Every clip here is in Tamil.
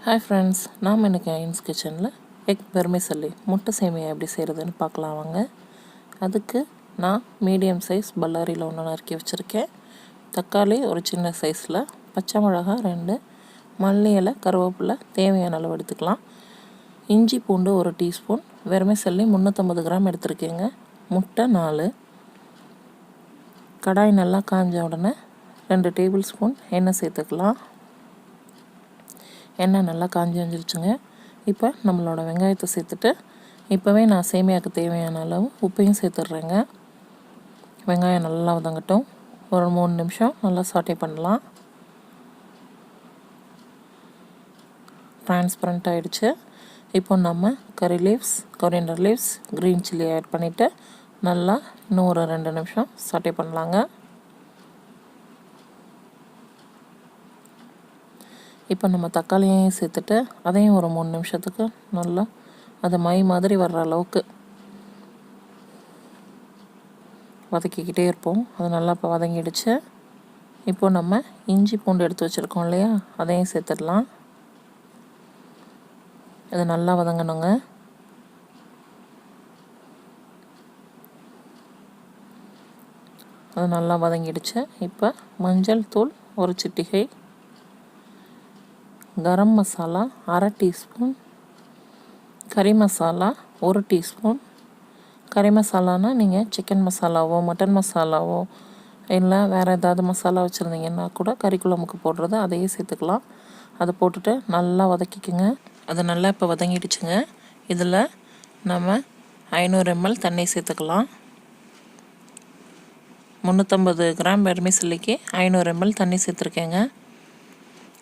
Hi friends, நாம் இன்னைக்கு Ayin's kitchenல எக் வெர்மிசெல்லி முட்டை சேமியா எப்படி செய்கிறதுன்னு பார்க்கலாம் வாங்க. அதுக்கு நான் மீடியம் சைஸ் பல்லாரியில் ஒன்று நறுக்கி வச்சுருக்கேன். தக்காளி ஒரு சின்ன சைஸில், பச்சை மிளகாய் 2, மல்லி இலை கருவேப்பிலை தேவையான அளவு எடுத்துக்கலாம். இஞ்சி பூண்டு 1 டீஸ்பூன், வெர்மிசெல்லி 350 கிராம் எடுத்துருக்கேங்க. முட்டை 4. கடாய் நல்லா காஞ்ச உடனே 2 டேபிள் ஸ்பூன் எண்ணெய் சேர்த்துக்கலாம். எண்ணெய் நல்லா காஞ்சி வந்துருச்சுங்க. இப்போ நம்மளோட வெங்காயத்தை சேர்த்துட்டு இப்போவே நான் சேமியாவுக்கு தேவையான அளவு உப்பையும் சேர்த்துட்றேங்க. வெங்காயம் நல்லா வதங்கட்டும். ஒரு 3 நிமிஷம் நல்லா சாட்டே பண்ணலாம். டிரான்ஸ்பரண்ட் ஆகிடுச்சு. இப்போ நம்ம curry leaves, coriander leaves, green chilli add பண்ணிவிட்டு நல்லா இன்னும் ஒரு 2 நிமிஷம் சாட்டே பண்ணலாங்க. இப்போ நம்ம தக்காளியையும் சேர்த்துட்டு அதையும் ஒரு 3 நிமிஷத்துக்கு நல்லா அது மை மாதிரி வர்ற அளவுக்கு வதக்கிக்கிட்டே இருப்போம். அது நல்லா இப்போ வதங்கிடுச்சு. இப்போ நம்ம இஞ்சி பூண்டு எடுத்து வச்சுருக்கோம் இல்லையா, அதையும் சேர்த்துடலாம். இது நல்லா வதங்கணுங்க. அது நல்லா வதங்கிடுச்சு. இப்போ மஞ்சள் தூள் 1 சிட்டிகை, கரம் மசாலா 1/2 டீஸ்பூன், கறி மசாலா 1 டீஸ்பூன். கறி மசாலானா நீங்கள் சிக்கன் மசாலாவோ மட்டன் மசாலாவோ இல்லை வேறு ஏதாவது மசாலா வச்சுருந்தீங்கன்னா கூட கறி குழம்புக்கு போடுறது அதையே சேர்த்துக்கலாம். அதை போட்டுட்டு நல்லா வதக்கிக்குங்க. அது நல்லா இப்போ வதங்கிடுச்சுங்க. இதில் நம்ம 500 ml தண்ணி சேர்த்துக்கலாம். 350 கிராம் வெர்மிசெல்லிக்கு 500 ml தண்ணி சேர்த்துருக்கேங்க.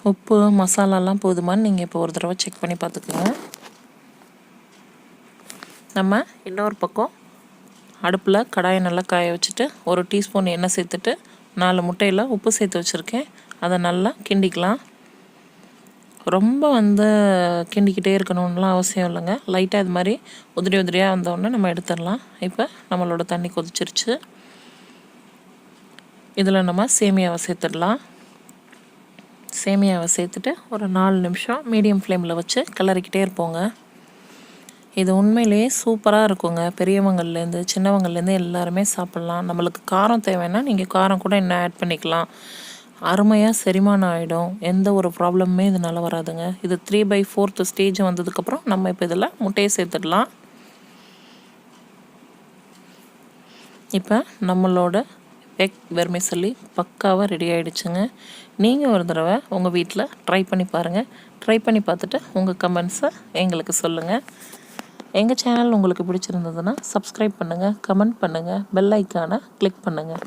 உப்பு மசாலாலாம் போதுமான்னு நீங்கள் இப்போ ஒரு தடவை செக் பண்ணி பார்த்துக்குங்க. நம்ம இன்னொரு பக்கம் அடுப்பில் கடாயை நல்லா காய வச்சுட்டு 1 டீஸ்பூன் எண்ணெய் சேர்த்துட்டு 4 முட்டையில் உப்பு சேர்த்து வச்சுருக்கேன். அதை நல்லா கிண்டிக்கலாம். ரொம்ப கிண்டிக்கிட்டே இருக்கணும்லாம் அவசியம் இல்லைங்க. லைட்டாக இது மாதிரி உதிரியாக வந்தோடனே நம்ம எடுத்துடலாம். இப்போ நம்மளோட தண்ணி கொதிச்சிருச்சு. இதில் நம்ம சேமியாவை சேர்த்துடலாம். சேமியாவை சேர்த்துட்டு ஒரு 4 நிமிஷம் மீடியம் ஃப்ளேமில் வச்சு கிளறிக்கிட்டே இருப்போங்க. இது உண்மையிலேயே சூப்பராக இருக்குங்க. பெரியவங்கள்லேருந்து சின்னவங்கள்லேருந்து எல்லாருமே சாப்பிட்லாம். நம்மளுக்கு காரம் தேவைன்னா நீங்கள் காரம் கூட இன்னும் ஆட் பண்ணிக்கலாம். அருமையாக செரிமானம் ஆகிடும். எந்த ஒரு ப்ராப்ளமுமே இதனால் வராதுங்க. இது 3/4 ஸ்டேஜ் வந்ததுக்கப்புறம் நம்ம இப்போ இதில் முட்டையை சேர்த்துடலாம். இப்போ நம்மளோட எக் வெர்மிசெல்லி பக்காவாக ரெடி ஆகிடுச்சுங்க. நீங்கள் ஒரு தடவை உங்கள் வீட்டில் ட்ரை பண்ணி பாருங்கள். ட்ரை பண்ணி பார்த்துட்டு உங்கள் கமெண்ட்ஸை எங்களுக்கு சொல்லுங்கள். எங்கள் சேனல் உங்களுக்கு பிடிச்சிருந்ததுன்னா சப்ஸ்கிரைப் பண்ணுங்கள், கமெண்ட் பண்ணுங்கள், பெல் ஐக்கானை கிளிக் பண்ணுங்கள்.